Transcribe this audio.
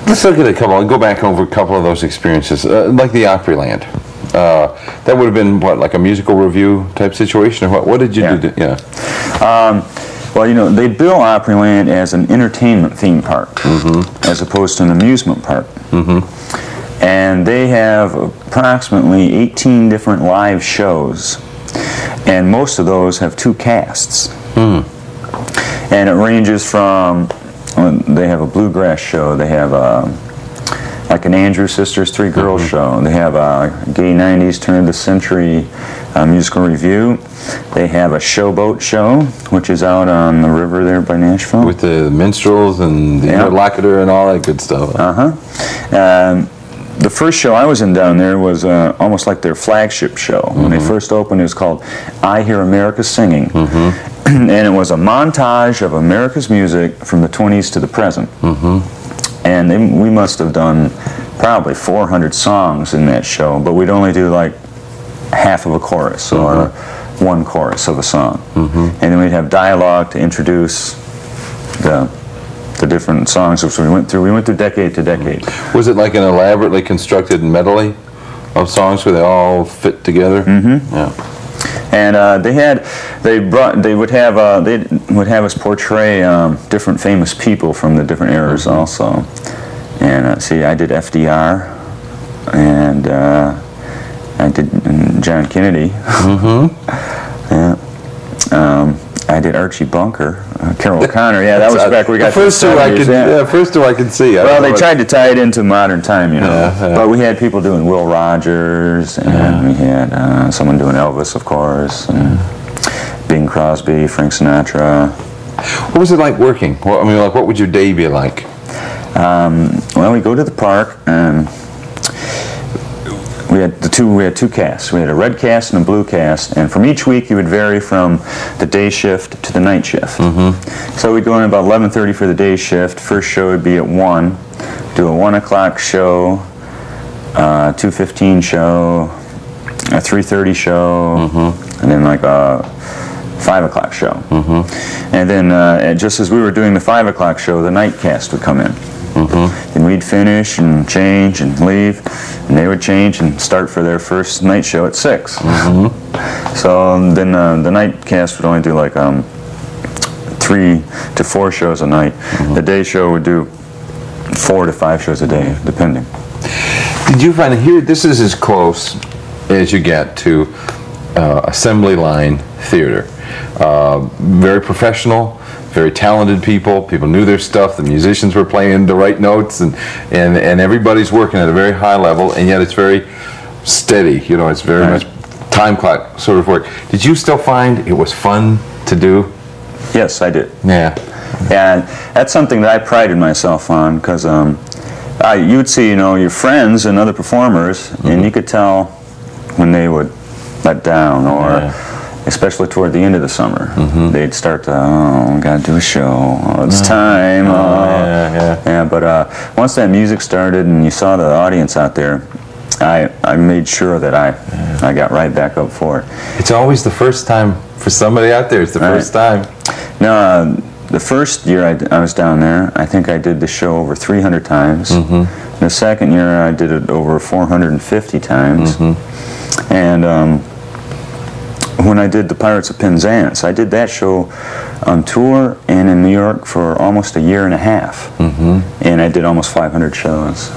Let's look at I'll go back over a couple of those experiences, like the Opryland. That would have been, what, like a musical review type situation? Or what did you do? Well, you know, they bill Opryland as an entertainment theme park, as opposed to an amusement park. And they have approximately 18 different live shows, and most of those have 2 casts. And it ranges from, they have a bluegrass show, they have like an Andrews Sisters 3 Girls show, they have a gay 90s turn of the century musical review, they have a showboat show, which is out on the river there by Nashville. With the minstrels and the interlocutor and all that good stuff. The first show I was in down there was almost like their flagship show. When they first opened, it was called I Hear America Singing. And it was a montage of America's music from the 20s to the present. And we must have done probably 400 songs in that show, but we'd only do like half of a chorus or one chorus of a song. And then we'd have dialogue to introduce the different songs which we went through. We went through decade to decade. Was it like an elaborately constructed medley of songs where they all fit together? Yeah. And they would have us portray different famous people from the different eras also. And see, I did FDR, and I did John Kennedy. I did Archie Bunker, Carol O'Connor. Yeah, that was back where we got the first 2 first two I can see. Well, they tried to tie it into modern time, you know. But we had people doing Will Rogers, and we had someone doing Elvis, of course, and Bing Crosby, Frank Sinatra. What was it like working? Well, I mean, like, what would your day be like? Well, we go to the park, and we had 2 casts. We had a red cast and a blue cast, and from each week you would vary from the day shift to the night shift. So we'd go in about 11:30 for the day shift. First show would be at 1, do a 1 o'clock show, 2:15 show, a 3:30 show, and then like a 5 o'clock show. And then just as we were doing the 5 o'clock show, the night cast would come in. And we'd finish and change and leave, and they would change and start for their first night show at 6. So then the night cast would only do like 3 to 4 shows a night. The day show would do 4 to 5 shows a day, depending. Did you find here, this is as close as you get to assembly line theater. Very professional, very talented people knew their stuff, the musicians were playing the right notes, and everybody's working at a very high level, and yet it's very steady, you know, it's very much time clock sort of work. Did you still find it was fun to do? Yes, I did. Yeah. And that's something that I prided myself on, because you would see, you know, your friends and other performers, and you could tell when they would let down, or especially toward the end of the summer, they'd start to, oh, gotta do a show, oh, it's time. But once that music started and you saw the audience out there, I made sure that I got right back up for it. It's always the first time for somebody out there. It's the first time. No, the first year I was down there, I think I did the show over 300 times. The second year I did it over 450 times. And when I did the Pirates of Penzance, I did that show on tour and in New York for almost a year and a half. And I did almost 500 shows.